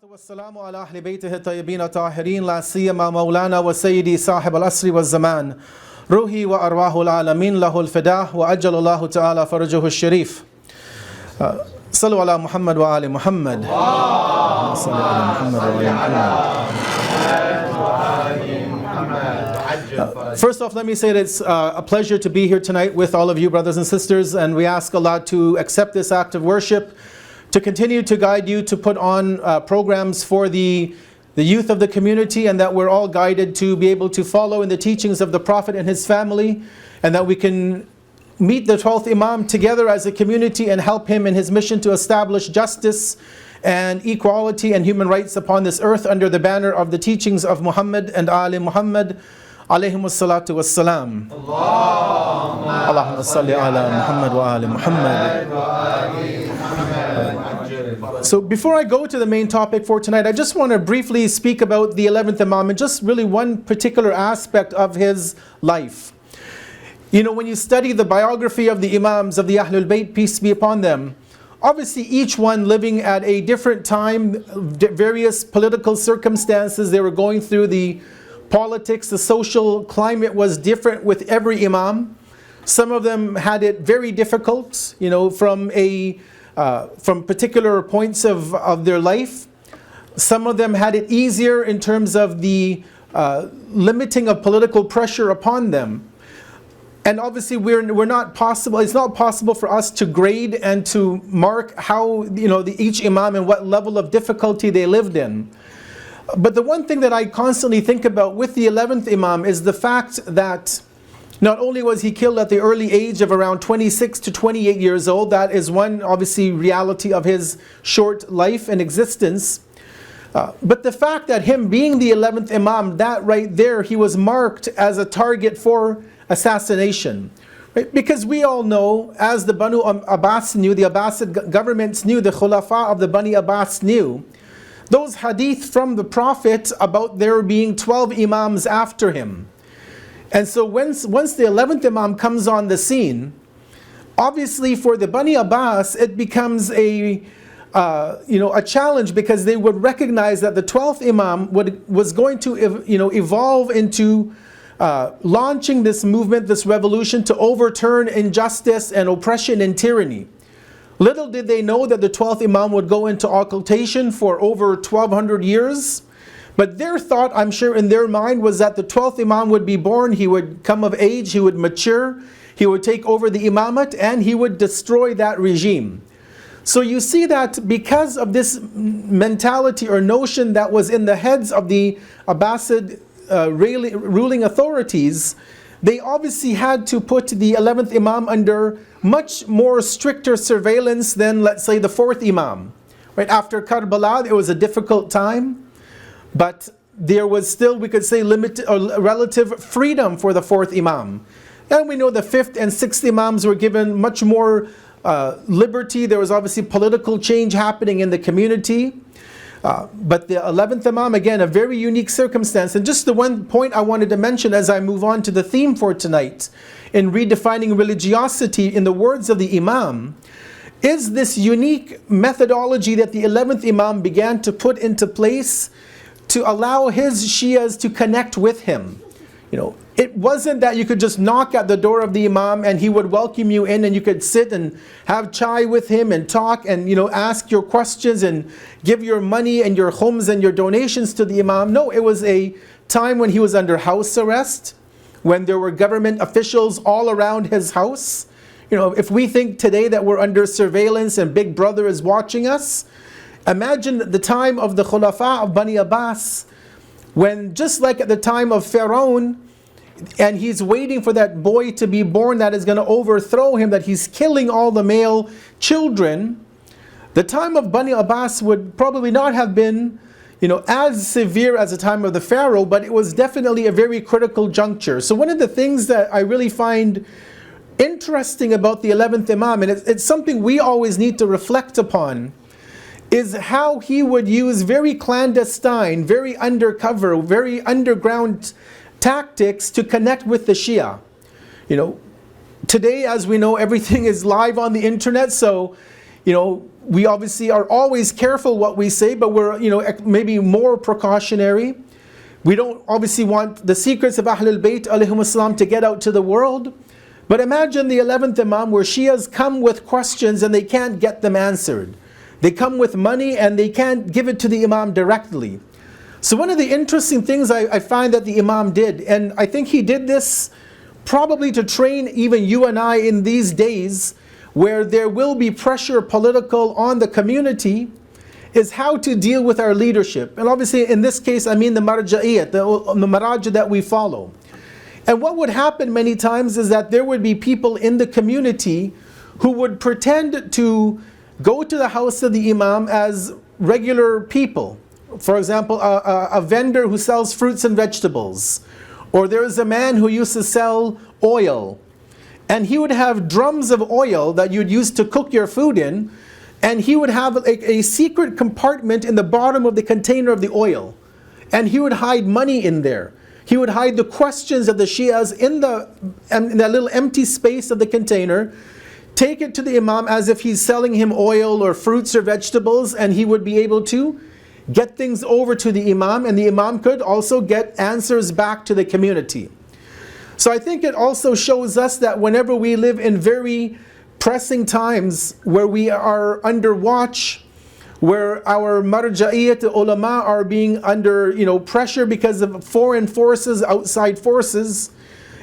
والسلام على أهل بيته الطيبين الطاهرين لا سيما مولانا وسيدي صاحب العصر والزمان روحي وأرواح العالمين له الفداء وأجل الله تعالى فرجه الشريف. صلوا على محمد وآل محمد. صلوا على محمد وآل محمد. First off, let me say that it's a pleasure to be here tonight with all of you brothers and sisters, and we ask Allah to accept this act of worship, to continue to guide you to put on programs for the youth of the community, and that we're all guided to be able to follow in the teachings of the Prophet and his family, and that we can meet the 12th Imam together as a community and help him in his mission to establish justice and equality and human rights upon this earth under the banner of the teachings of Muhammad and Ali Muhammad alayhimus salatu wassalam. Allahumma salli ala Muhammad wa ali Muhammad. So before I go to the main topic for tonight, I just want to briefly speak about the 11th Imam and just really one particular aspect of his life. You know, when you study the biography of the Imams of the Ahlul Bayt, peace be upon them, obviously each one living at a different time, various political circumstances they were going through, the politics, the social climate was different with every Imam. Some of them had it very difficult, you know, from particular points of their life. Some of them had it easier in terms of the limiting of political pressure upon them. And obviously we're not possible, it's not possible for us to grade and to mark how, you know, each Imam and what level of difficulty they lived in. But the one thing that I constantly think about with the 11th Imam is the fact that not only was he killed at the early age of around 26 to 28 years old, that is one obviously reality of his short life and existence, but the fact that him being the 11th Imam, that right there, he was marked as a target for assassination. Right? Because we all know, as the Banu Abbas knew, the Abbasid governments knew, the Khulafa of the Bani Abbas knew, those hadith from the Prophet about there being 12 Imams after him. And so once the 11th Imam comes on the scene, obviously for the Bani Abbas it becomes a challenge, because they would recognize that the 12th Imam was going to evolve into launching this movement, this revolution to overturn injustice and oppression and tyranny. Little did they know that the 12th Imam would go into occultation for over 1200 years. But their thought, I'm sure in their mind, was that the 12th Imam would be born, he would come of age, he would mature, he would take over the imamate, and he would destroy that regime. So you see that because of this mentality or notion that was in the heads of the Abbasid ruling authorities, they obviously had to put the 11th Imam under much more stricter surveillance than, let's say, the 4th Imam. Right after Karbala, it was a difficult time, but there was still, we could say, limited or relative freedom for the 4th Imam. And we know the 5th and 6th Imams were given much more liberty. There was obviously political change happening in the community. But the 11th Imam, again, a very unique circumstance. And just the one point I wanted to mention as I move on to the theme for tonight, in redefining religiosity, in the words of the Imam, is this unique methodology that the 11th Imam began to put into place to allow his Shias to connect with him. You know, it wasn't that you could just knock at the door of the Imam and he would welcome you in and you could sit and have chai with him and talk and, you know, ask your questions and give your money and your khums and your donations to the Imam. No, it was a time when he was under house arrest, when there were government officials all around his house. You know, if we think today that we're under surveillance and Big Brother is watching us, imagine the time of the Khulafa of Bani Abbas, when just like at the time of Pharaoh, and he's waiting for that boy to be born that is going to overthrow him, that he's killing all the male children, the time of Bani Abbas would probably not have been, you know, as severe as the time of the Pharaoh, but it was definitely a very critical juncture. So one of the things that I really find interesting about the 11th Imam, and it's something we always need to reflect upon, is how he would use very clandestine, very undercover, very underground tactics to connect with the Shia. You know, today, as we know, everything is live on the internet, so we obviously are always careful what we say, but we're, maybe more precautionary. We don't obviously want the secrets of Ahlul Bayt alayhim assalam to get out to the world. But imagine the 11th Imam where Shias come with questions and they can't get them answered. They come with money and they can't give it to the Imam directly. So one of the interesting things I find that the Imam did, and I think he did this probably to train even you and I in these days where there will be pressure political on the community, is how to deal with our leadership. And obviously in this case I mean the marja'iyat, the maraj that we follow. And what would happen many times is that there would be people in the community who would pretend to go to the house of the Imam as regular people. For example, a vendor who sells fruits and vegetables. Or there is a man who used to sell oil. And he would have drums of oil that you'd use to cook your food in. And he would have a secret compartment in the bottom of the container of the oil. And he would hide money in there. He would hide the questions of the Shias in that little empty space of the container, take it to the Imam as if he's selling him oil or fruits or vegetables, and he would be able to get things over to the Imam, and the Imam could also get answers back to the community. So I think it also shows us that whenever we live in very pressing times where we are under watch, where our marja'iyat ulama are being under pressure because of foreign forces, outside forces,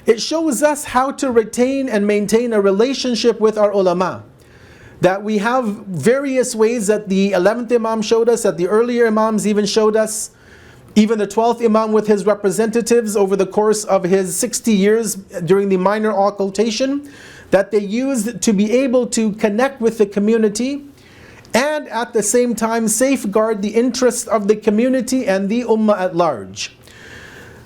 it shows us how to retain and maintain a relationship with our ulama. That we have various ways that the 11th Imam showed us, that the earlier Imams even showed us, even the 12th Imam with his representatives over the course of his 60 years during the minor occultation, that they used to be able to connect with the community and at the same time safeguard the interests of the community and the ummah at large.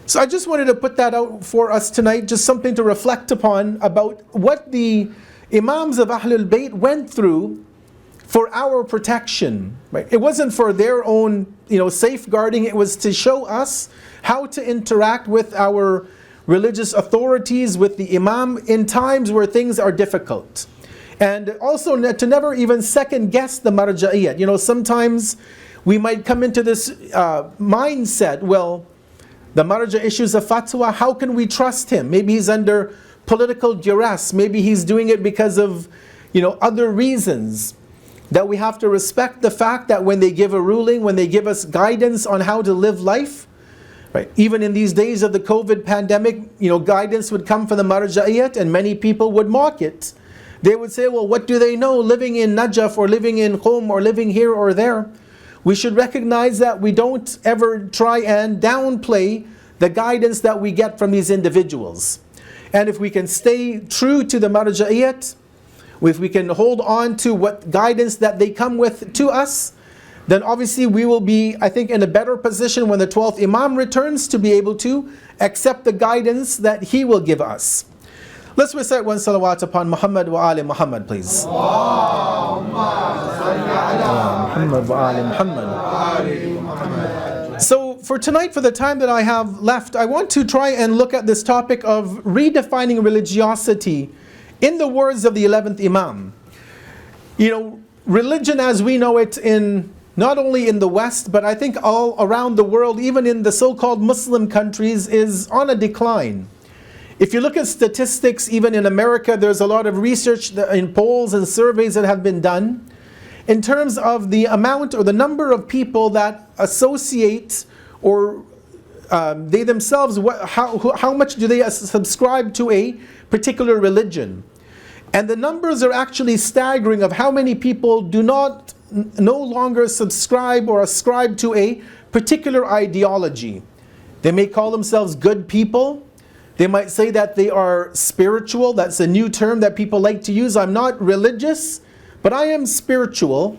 So I just wanted to put that out for us tonight, just something to reflect upon about what the Imams of Ahlul Bayt went through for our protection. Right? It wasn't for their own safeguarding, it was to show us how to interact with our religious authorities, with the Imam in times where things are difficult. And also to never even second guess the marja'iyat. Sometimes we might come into this mindset, well, the marja issues a fatwa, how can we trust him? Maybe he's under political duress, maybe he's doing it because of other reasons. That we have to respect the fact that when they give a ruling, when they give us guidance on how to live life, right? Even in these days of the COVID pandemic, guidance would come from the marja'iyat and many people would mock it. They would say, well, what do they know living in Najaf or living in Qom or living here or there? We should recognize that we don't ever try and downplay the guidance that we get from these individuals. And if we can stay true to the marja'iyat, if we can hold on to what guidance that they come with to us, then obviously we will be, I think, in a better position when the 12th Imam returns to be able to accept the guidance that he will give us. Let's recite one salawat upon Muhammad wa ali Muhammad, please. So for tonight, for the time that I have left, I want to try and look at this topic of redefining religiosity in the words of the 11th Imam. Religion as we know it in not only in the West, but I think all around the world, even in the so-called Muslim countries, is on a decline. If you look at statistics, even in America, there's a lot of research in polls and surveys that have been done in terms of the amount or the number of people that associate or they themselves, how much do they subscribe to a particular religion. And the numbers are actually staggering of how many people do no longer subscribe or ascribe to a particular ideology. They may call themselves good people. They might say that they are spiritual. That's a new term that people like to use. I'm not religious, but I am spiritual.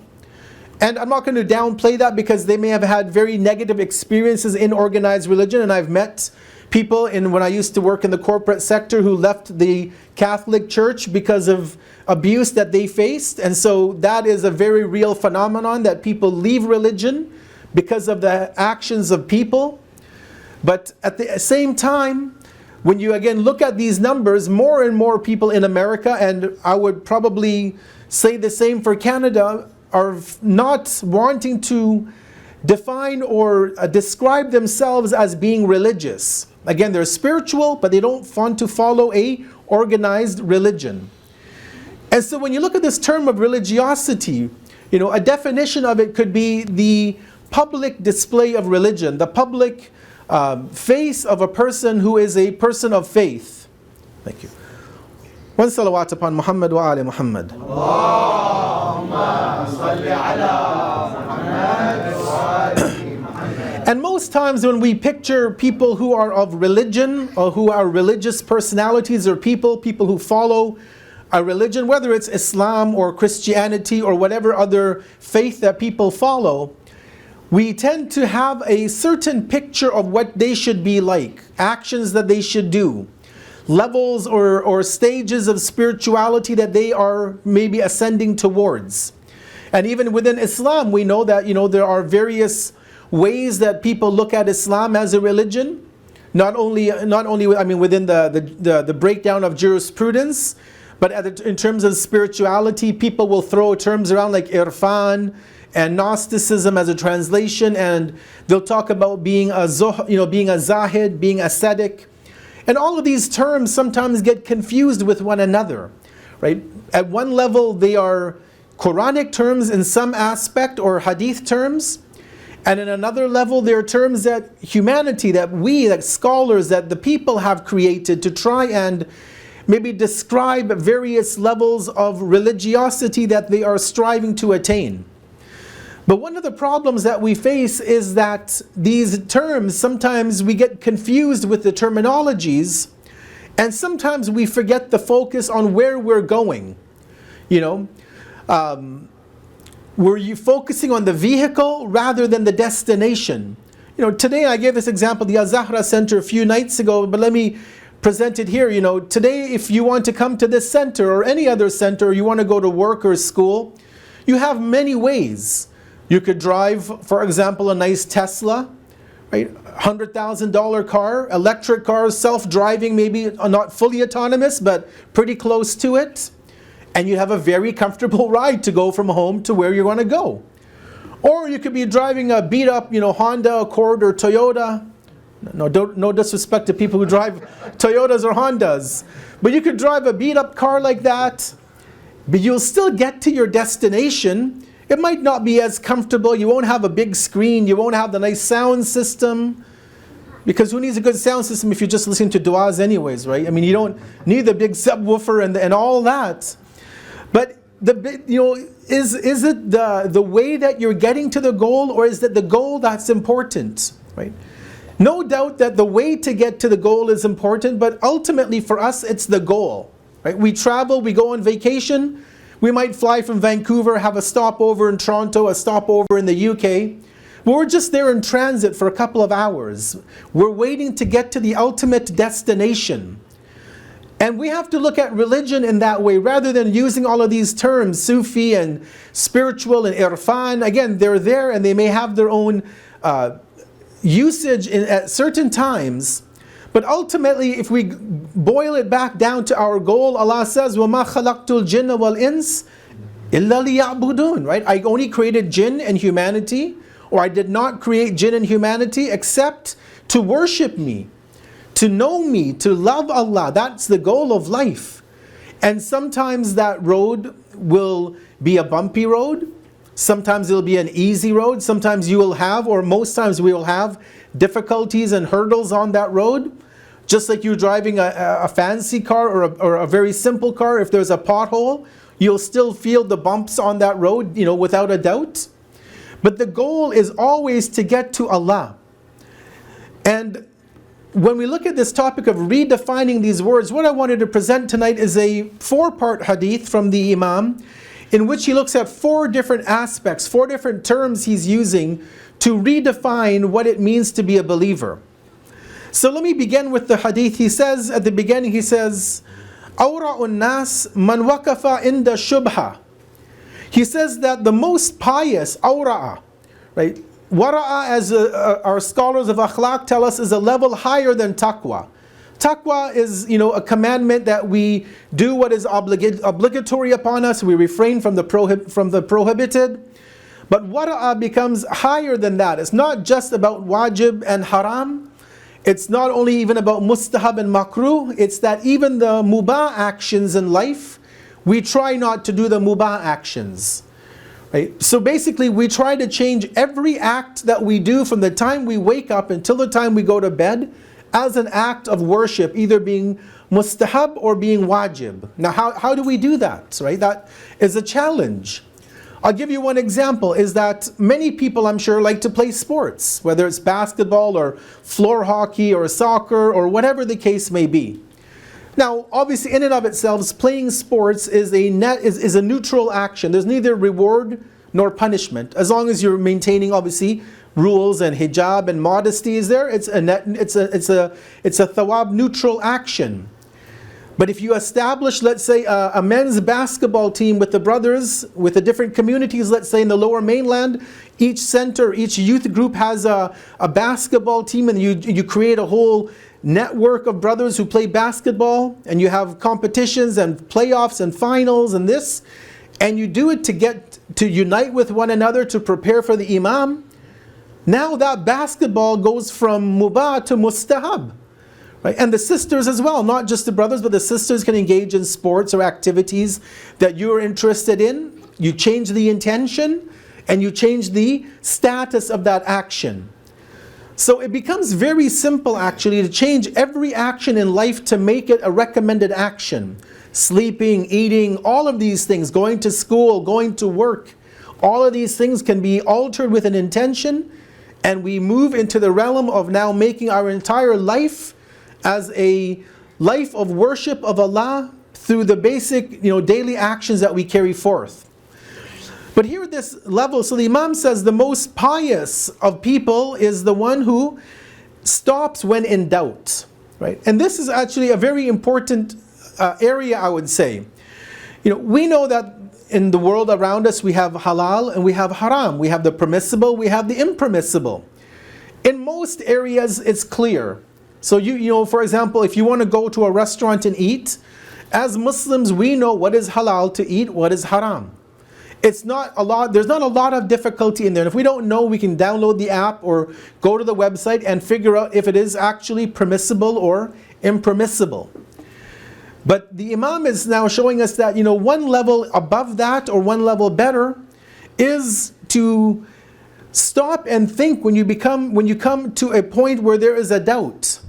And I'm not going to downplay that because they may have had very negative experiences in organized religion. And I've met people when I used to work in the corporate sector who left the Catholic Church because of abuse that they faced. And so that is a very real phenomenon, that people leave religion because of the actions of people. But at the same time, when you again look at these numbers, more and more people in America, and I would probably say the same for Canada, are not wanting to define or describe themselves as being religious. Again, they're spiritual, but they don't want to follow a organized religion. And so when you look at this term of religiosity, a definition of it could be the public display of religion, the public face of a person who is a person of faith. Thank you. One salawat upon Muhammad wa ali Muhammad. Allahumma salli ala Muhammad wa ali Muhammad. And most times when we picture people who are of religion or who are religious personalities or people who follow a religion, whether it's Islam or Christianity or whatever other faith that people follow, we tend to have a certain picture of what they should be like, actions that they should do, levels or stages of spirituality that they are maybe ascending towards. And even within Islam, we know that there are various ways that people look at Islam as a religion. Not only within the breakdown of jurisprudence, but in terms of spirituality, people will throw terms around like irfan and Gnosticism as a translation, and they'll talk about being a zahid, being ascetic. And all of these terms sometimes get confused with one another, right? At one level, they are Quranic terms in some aspect or hadith terms, and in another level, they are terms that humanity, that scholars, that the people have created to try and maybe describe various levels of religiosity that they are striving to attain. But one of the problems that we face is that these terms, sometimes we get confused with the terminologies, and sometimes we forget the focus on where we're going. Were you focusing on the vehicle rather than the destination? Today I gave this example, the Al-Zahra Center a few nights ago, but let me present it here. Today if you want to come to this center or any other center, or you want to go to work or school, you have many ways. You could drive, for example, a nice Tesla, right? $100,000 car, electric cars, self-driving, maybe not fully autonomous, but pretty close to it. And you have a very comfortable ride to go from home to where you want to go. Or you could be driving a beat-up, Honda Accord or Toyota. No disrespect to people who drive Toyotas or Hondas. But you could drive a beat-up car like that, but you'll still get to your destination. It might not be as comfortable. You won't have a big screen. You won't have the nice sound system. Because who needs a good sound system if you're just listening to du'as anyways, right? You don't need the big subwoofer and all that. But is it the way that you're getting to the goal, or is it the goal that's important, right? No doubt that the way to get to the goal is important, but ultimately for us it's the goal, right? We travel, we go on vacation. We might fly from Vancouver, have a stopover in Toronto, a stopover in the UK. We're just there in transit for a couple of hours. We're waiting to get to the ultimate destination. And we have to look at religion in that way, rather than using all of these terms, Sufi and spiritual and irfan. Again, they're there and they may have their own usage at certain times. But ultimately, if we boil it back down to our goal, Allah says, وَمَا خَلَقْتُ الْجِنَّ وَالْإِنسِ إِلَّا لِيَعْبُدُونَ, right? I only created jinn and humanity, or I did not create jinn and humanity except to worship me, to know me, to love Allah. That's the goal of life. And sometimes that road will be a bumpy road. Sometimes it'll be an easy road. Sometimes you will have, or most times we will have, difficulties and hurdles on that road. Just like you driving a fancy car or a very simple car, if there's a pothole, you'll still feel the bumps on that road, without a doubt. But the goal is always to get to Allah. And when we look at this topic of redefining these words, what I wanted to present tonight is a 4-part hadith from the Imam, in which he looks at 4 different aspects, 4 different terms he's using to redefine what it means to be a believer. So let me begin with the hadith. He says, at the beginning, he says, أَوْرَعُ النَّاسِ مَنْ وَقَفَ عِنْدَ الشُّبْهَةِ. He says that the most pious, awra'a, right? Wara'a, as our scholars of akhlaq tell us, is a level higher than taqwa. Taqwa is, a commandment that we do what is obligatory upon us. We refrain from the prohibited. But wara'ah becomes higher than that. It's not just about wajib and haram. It's not only even about mustahab and makruh. It's that even the mubah actions in life, we try not to do the mubah actions. Right? So basically, we try to change every act that we do from the time we wake up until the time we go to bed as an act of worship, either being mustahab or being wajib. Now, how do we do that? Right? That is a challenge. I'll give you one example, is that many people, I'm sure, like to play sports, whether it's basketball or floor hockey or soccer or whatever the case may be. Now, obviously, in and of itself, playing sports is a neutral action. There's neither reward nor punishment, as long as you're maintaining, obviously, rules and hijab and modesty is there. It's a thawab neutral action. But if you establish, let's say, a men's basketball team with the brothers, with the different communities, let's say in the Lower Mainland, each center, each youth group has a basketball team, and you create a whole network of brothers who play basketball, and you have competitions and playoffs and finals and this, and you do it to unite with one another to prepare for the Imam. Now that basketball goes from mubah to mustahab. Right? And the sisters as well, not just the brothers, but the sisters can engage in sports or activities that you're interested in. You change the intention and you change the status of that action. So it becomes very simple actually to change every action in life to make it a recommended action. Sleeping, eating, all of these things, going to school, going to work, all of these things can be altered with an intention, and we move into the realm of now making our entire life as a life of worship of Allah through the basic, daily actions that we carry forth. But here at this level, so the Imam says the most pious of people is the one who stops when in doubt. Right? And this is actually a very important area, I would say. We know that in the world around us we have halal and we have haram. We have the permissible, we have the impermissible. In most areas it's clear. So for example, if you want to go to a restaurant and eat, as Muslims we know what is halal to eat, what is haram. There's not a lot of difficulty in there. And if we don't know, we can download the app or go to the website and figure out if it is actually permissible or impermissible. But the Imam is now showing us that one level above that or one level better is to stop and think when you come to a point where there is a doubt.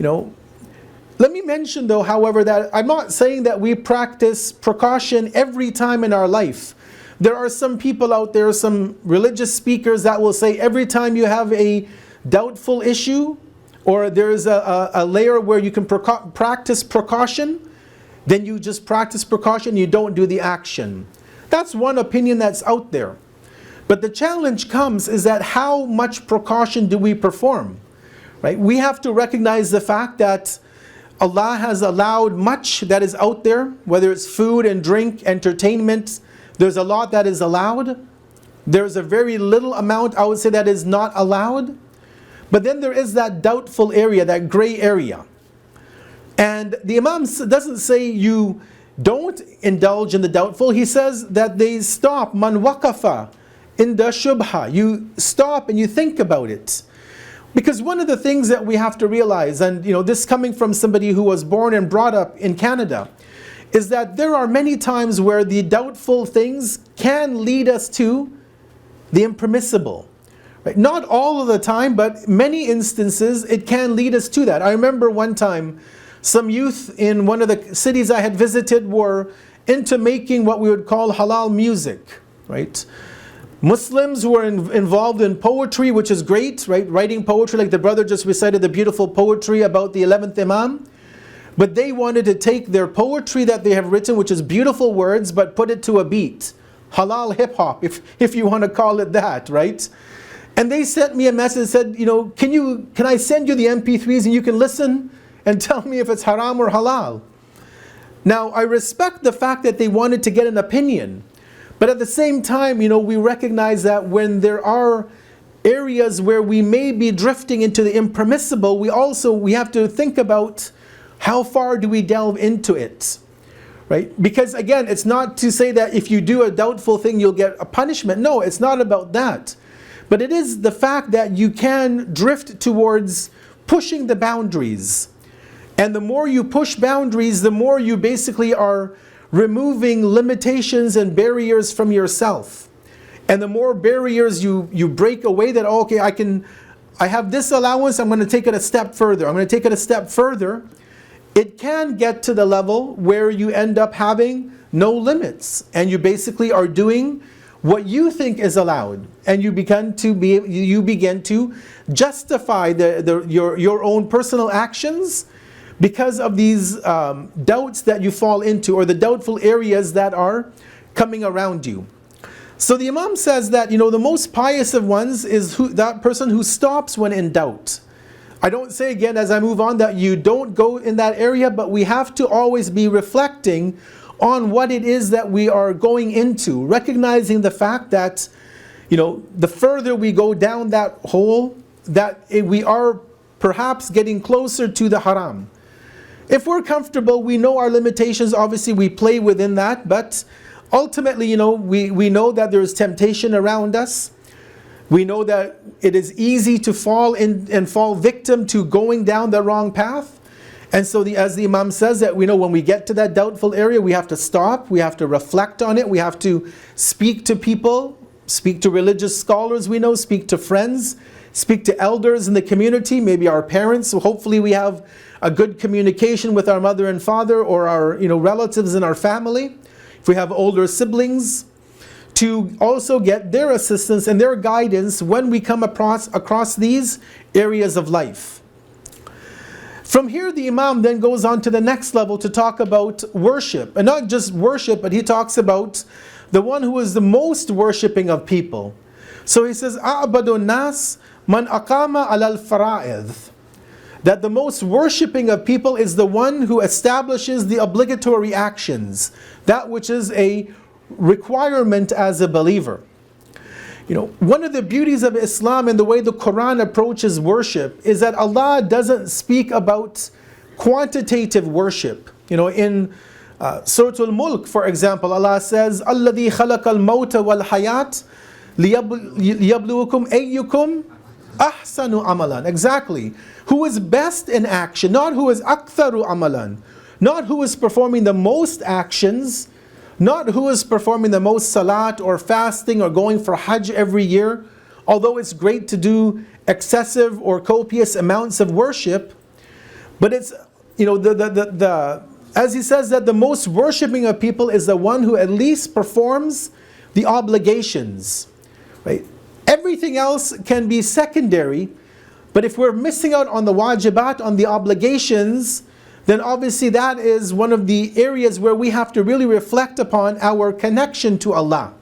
Let me mention though, however, that I'm not saying that we practice precaution every time in our life. There are some people out there, some religious speakers that will say every time you have a doubtful issue or there's a layer where you can practice precaution, then you just practice precaution, you don't do the action. That's one opinion that's out there. But the challenge comes is that how much precaution do we perform? Right? We have to recognize the fact that Allah has allowed much that is out there, whether it's food and drink, entertainment. There's a lot that is allowed. There's a very little amount, I would say, that is not allowed. But then there is that doubtful area, that gray area. And the Imam doesn't say you don't indulge in the doubtful. He says that they stop, man waqafa in the shubha. You stop and you think about it. Because one of the things that we have to realize, and this coming from somebody who was born and brought up in Canada, is that there are many times where the doubtful things can lead us to the impermissible. Right? Not all of the time, but many instances it can lead us to that. I remember one time some youth in one of the cities I had visited were into making what we would call halal music. Right? Muslims who are involved in poetry, which is great, right? Writing poetry, like the brother just recited the beautiful poetry about the 11th Imam. But they wanted to take their poetry that they have written, which is beautiful words, but put it to a beat. Halal hip-hop, if you want to call it that, right? And they sent me a message that said, can I send you the MP3s and you can listen and tell me if it's haram or halal? Now, I respect the fact that they wanted to get an opinion. But at the same time, we recognize that when there are areas where we may be drifting into the impermissible, we have to think about How far do we delve into it? Right? Because again, it's not to say that if you do a doubtful thing, you'll get a punishment. No, it's not about that. But it is the fact that you can drift towards pushing the boundaries. And the more you push boundaries, the more you basically are removing limitations and barriers from yourself. And the more barriers you break away, that, oh, okay, I have this allowance, I'm going to take it a step further. I'm going to take it a step further. It can get to the level where you end up having no limits. And you basically are doing what you think is allowed. And you begin to justify your own personal actions because of these doubts that you fall into, or the doubtful areas that are coming around you. So the Imam says that, the most pious of ones is that person who stops when in doubt. I don't say again as I move on that you don't go in that area, but we have to always be reflecting on what it is that we are going into, recognizing the fact that, the further we go down that hole, that we are perhaps getting closer to the haram. If we're comfortable, we know our limitations, obviously we play within that, but ultimately, we know that there is temptation around us. We know that it is easy to fall in and fall victim to going down the wrong path. And so as the Imam says, that we know when we get to that doubtful area, we have to stop, we have to reflect on it, we have to speak to people, speak to religious scholars we know, speak to friends, speak to elders in the community, maybe our parents. So hopefully we have a good communication with our mother and father, or our relatives in our family. If we have older siblings, to also get their assistance and their guidance when we come across these areas of life. From here, the Imam then goes on to the next level to talk about worship. And not just worship, but he talks about the one who is the most worshipping of people. So he says, أَعْبَدُ النَّاسِ مَنْ أَقَامَ عَلَى الْفَرَائِضِ. That the most worshipping of people is the one who establishes the obligatory actions, that which is a requirement as a believer. One of the beauties of Islam and the way the Quran approaches worship is that Allah doesn't speak about quantitative worship. In Surah Al-Mulk, for example, Allah says, الَّذِي خَلَقَ الْمَوْتَ وَالْحَيَاةِ لِيَبْلُوَكُمْ أَيُّكُمْ أَحْسَنُ عَمَلًا. Exactly. Who is best in action, not who is أَكْثَرُ عَمَلًا. Not who is performing the most actions, not who is performing the most salat or fasting or going for hajj every year. Although it's great to do excessive or copious amounts of worship, but it's, as he says, that the most worshipping of people is the one who at least performs the obligations, right? Everything else can be secondary, but if we're missing out on the wajibat, on the obligations, then obviously that is one of the areas where we have to really reflect upon our connection to Allah.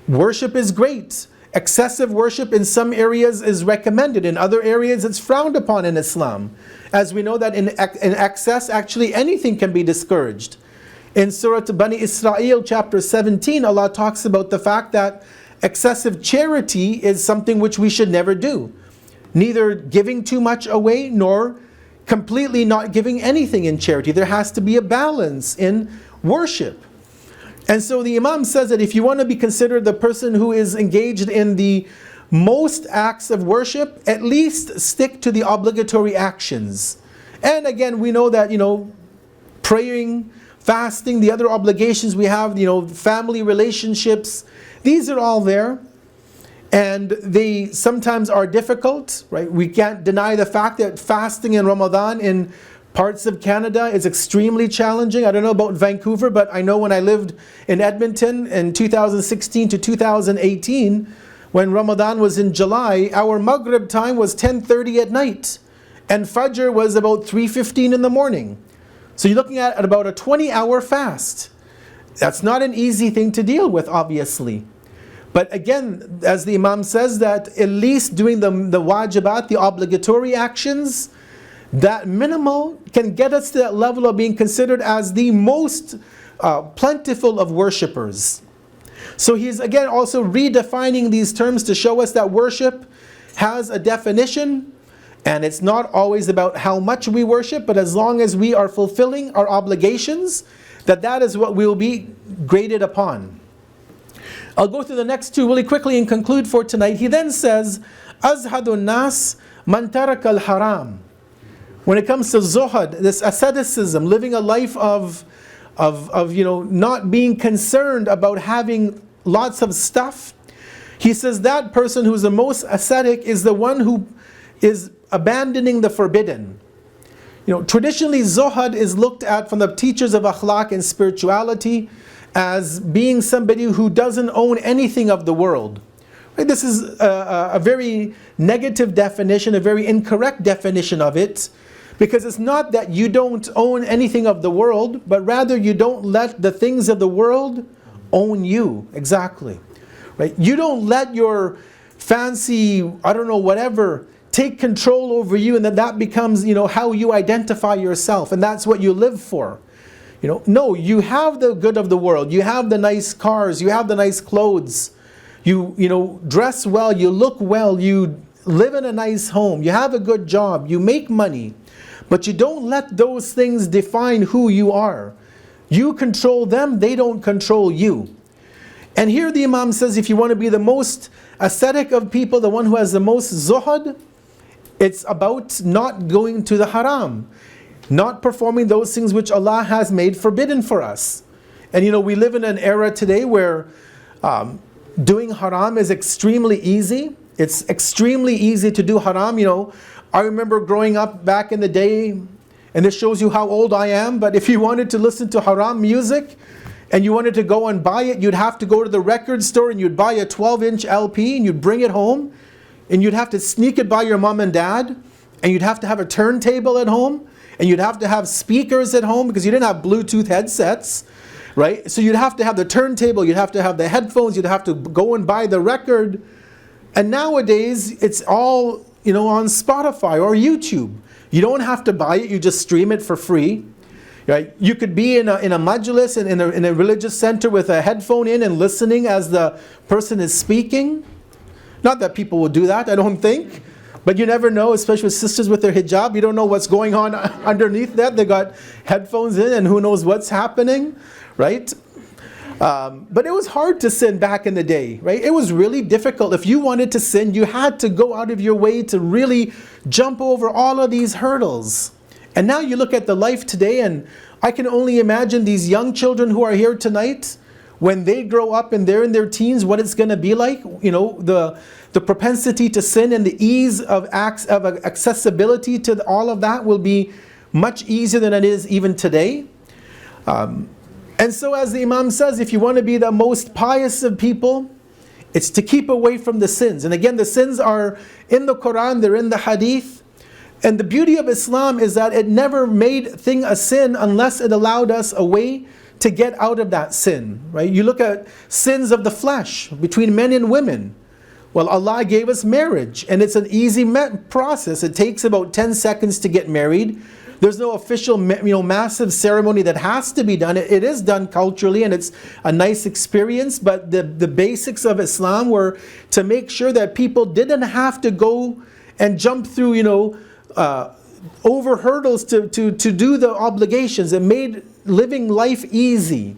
Worship is great. Excessive worship in some areas is recommended. In other areas it's frowned upon in Islam. As we know that in excess, actually anything can be discouraged. In Surah Bani Israel chapter 17, Allah talks about the fact that excessive charity is something which we should never do. Neither giving too much away, nor completely not giving anything in charity. There has to be a balance in worship. And so the Imam says that if you want to be considered the person who is engaged in the most acts of worship, at least stick to the obligatory actions. And again, we know that, praying, fasting, the other obligations we have, family relationships, these are all there. And they sometimes are difficult, right? We can't deny the fact that fasting in Ramadan in parts of Canada is extremely challenging. I don't know about Vancouver, but I know when I lived in Edmonton in 2016 to 2018, when Ramadan was in July, our Maghrib time was 10:30 at night, and Fajr was about 3:15 in the morning. So you're looking at about a 20-hour fast. That's not an easy thing to deal with, obviously. But again, as the Imam says, that at least doing the wajibat, the obligatory actions, that minimal can get us to that level of being considered as the most plentiful of worshippers. So he's again also redefining these terms to show us that worship has a definition, And it's not always about how much we worship, but as long as we are fulfilling our obligations, that is what we will be graded upon. I'll go through the next two really quickly and conclude for tonight. He then says, Azhadun nas man taraka al-haram. When it comes to zuhad, this asceticism, living a life of not being concerned about having lots of stuff, he says that person who is the most ascetic is the one who is abandoning the forbidden. Traditionally, zuhad is looked at from the teachers of akhlaq and spirituality as being somebody who doesn't own anything of the world. Right? This is a very negative definition, a very incorrect definition of it, because it's not that you don't own anything of the world, but rather you don't let the things of the world own you. Exactly. Right? You don't let your fancy, whatever, take control over you, and that becomes, how you identify yourself, and that's what you live for. No, you have the good of the world. You have the nice cars. You have the nice clothes. You dress well. You look well. You live in a nice home. You have a good job. You make money. But you don't let those things define who you are. You control them. They don't control you. And here the Imam says, if you want to be the most ascetic of people, the one who has the most zuhad, it's about not going to the haram, not performing those things which Allah has made forbidden for us. And we live in an era today where doing haram is extremely easy. It's extremely easy to do haram. I remember growing up back in the day, and this shows you how old I am, but if you wanted to listen to haram music and you wanted to go and buy it, you'd have to go to the record store and you'd buy a 12-inch LP and you'd bring it home, and you'd have to sneak it by your mom and dad, and you'd have to have a turntable at home, and you'd have to have speakers at home because you didn't have Bluetooth headsets, right? So you'd have to have the turntable, you'd have to have the headphones, you'd have to go and buy the record. And nowadays, it's all, on Spotify or YouTube. You don't have to buy it, you just stream it for free. Right? You could be in a majlis, in a religious center with a headphone in and listening as the person is speaking. Not that people will do that, I don't think. But you never know, especially with sisters with their hijab. You don't know what's going on underneath that. They got headphones in and who knows what's happening, right? But it was hard to sin back in the day, right? It was really difficult. If you wanted to sin, you had to go out of your way to really jump over all of these hurdles. And now you look at the life today, and I can only imagine these young children who are here tonight, when they grow up and they're in their teens, what it's going to be like. The propensity to sin and the ease of accessibility to all of that will be much easier than it is even today. And so as the Imam says, if you want to be the most pious of people, it's to keep away from the sins. And again, the sins are in the Quran, they're in the Hadith. And the beauty of Islam is that it never made thing a sin unless it allowed us a way to get out of that sin, right? You look at sins of the flesh between men and women. Well, Allah gave us marriage, and it's an easy process. It takes about 10 seconds to get married. There's no official, massive ceremony that has to be done. It is done culturally, and it's a nice experience. But the basics of Islam were to make sure that people didn't have to go and jump through, over hurdles to do the obligations. It made living life easy.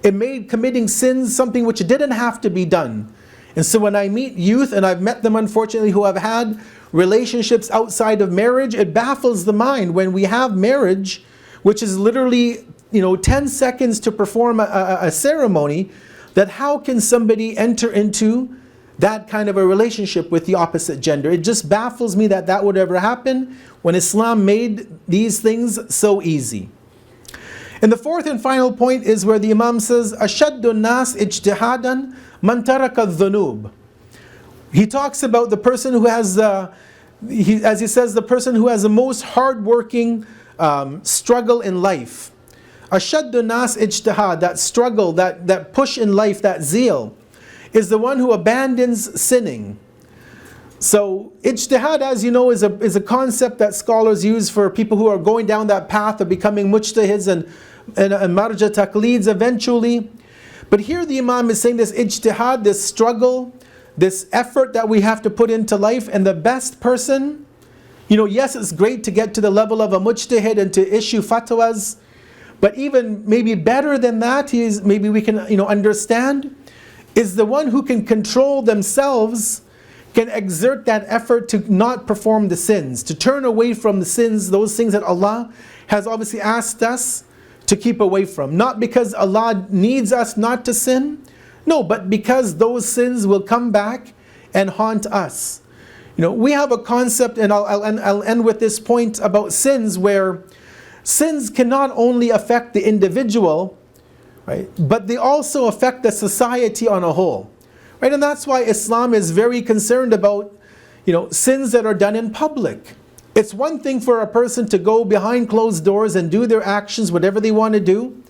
It made committing sins something which didn't have to be done. And so when I meet youth, and I've met them unfortunately who have had relationships outside of marriage, it baffles the mind when we have marriage, which is literally 10 seconds to perform a ceremony, that how can somebody enter into that kind of a relationship with the opposite gender? It just baffles me that would ever happen when Islam made these things so easy. And the fourth and final point is where the Imam says, Ashaddu nas ijtihadan man taraka dhunub. He talks about the person who has, as he says, the person who has the most hard-working struggle in life. Ashaddu nas ijtihad, that struggle, that push in life, that zeal, is the one who abandons sinning. So ijtihad, as you know, is a concept that scholars use for people who are going down that path of becoming mujtahids and marja taqleeds eventually. But here the Imam is saying this ijtihad, this struggle, this effort that we have to put into life, and the best person, Yes, it's great to get to the level of a mujtahid and to issue fatwas, but even maybe better than that is, maybe we can understand, is the one who can control themselves, can exert that effort to not perform the sins, to turn away from the sins, those things that Allah has obviously asked us to keep away from. Not because Allah needs us not to sin, no, but because those sins will come back and haunt us. We have a concept, and I'll end with this point about sins, where sins can not only affect the individual, right, but they also affect the society on a whole. Right? And that's why Islam is very concerned about, sins that are done in public. It's one thing for a person to go behind closed doors and do their actions, whatever they want to do.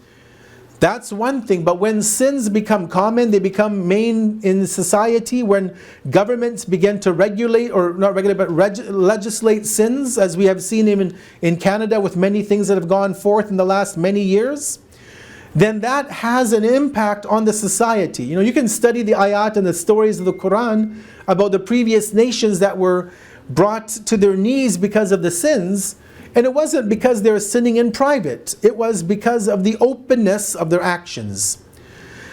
That's one thing. But when sins become common, they become main in society, when governments begin to regulate, or not regulate, but legislate sins, as we have seen even in Canada with many things that have gone forth in the last many years, then that has an impact on the society. You can study the ayat and the stories of the Quran about the previous nations that were brought to their knees because of the sins, and it wasn't because they were sinning in private. It was because of the openness of their actions.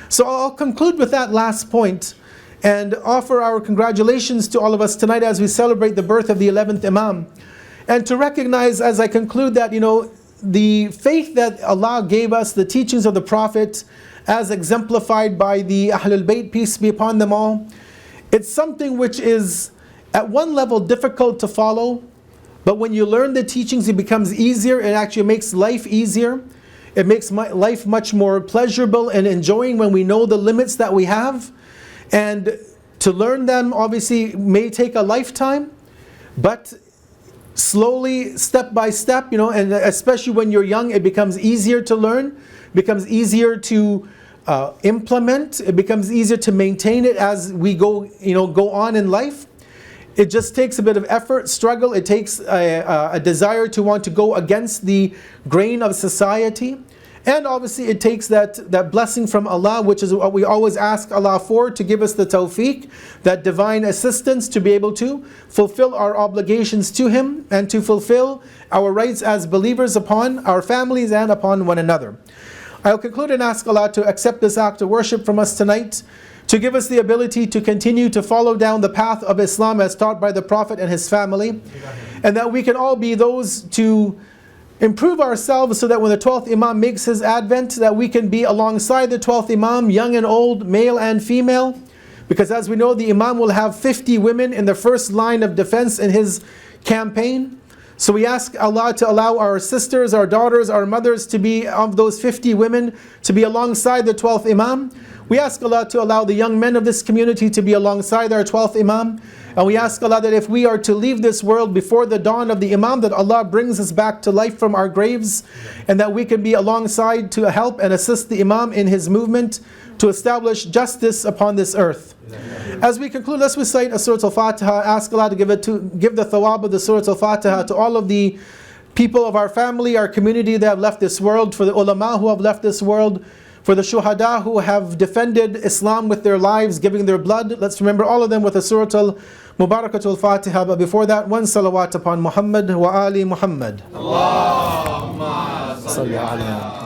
So I'll conclude with that last point and offer our congratulations to all of us tonight as we celebrate the birth of the 11th Imam. And to recognize, as I conclude, that the faith that Allah gave us, the teachings of the Prophet, as exemplified by the Ahlul Bayt, peace be upon them all, it's something which is at one level difficult to follow, but when you learn the teachings, it becomes easier. It actually makes life easier. It makes life much more pleasurable and enjoying when we know the limits that we have. And to learn them obviously may take a lifetime, but slowly, step by step, and especially when you're young, it becomes easier to learn, becomes easier to implement, it becomes easier to maintain it as we go on in life. It just takes a bit of effort, struggle. It takes a desire to want to go against the grain of society. And obviously it takes that blessing from Allah, which is what we always ask Allah for, to give us the tawfiq, that divine assistance to be able to fulfill our obligations to Him and to fulfill our rights as believers upon our families and upon one another. I'll conclude and ask Allah to accept this act of worship from us tonight, to give us the ability to continue to follow down the path of Islam as taught by the Prophet and his family, and that we can all be those to improve ourselves so that when the 12th Imam makes his advent, that we can be alongside the 12th Imam, young and old, male and female, because as we know, the Imam will have 50 women in the first line of defense in his campaign. So we ask Allah to allow our sisters, our daughters, our mothers to be of those 50 women, to be alongside the 12th Imam. We ask Allah to allow the young men of this community to be alongside our 12th Imam. And we ask Allah that if we are to leave this world before the dawn of the Imam, that Allah brings us back to life from our graves, and that we can be alongside to help and assist the Imam in his movement to establish justice upon this earth. As we conclude, let's recite a Surah Al-Fatiha. Ask Allah to give the thawab of the Surah Al-Fatiha to all of the people of our family, our community that have left this world, for the ulama who have left this world, for the shuhada who have defended Islam with their lives, giving their blood. Let's remember all of them with a Surah Al-Mubarakatul Fatiha. But before that, one salawat upon Muhammad wa ali Muhammad. Allahumma salli ala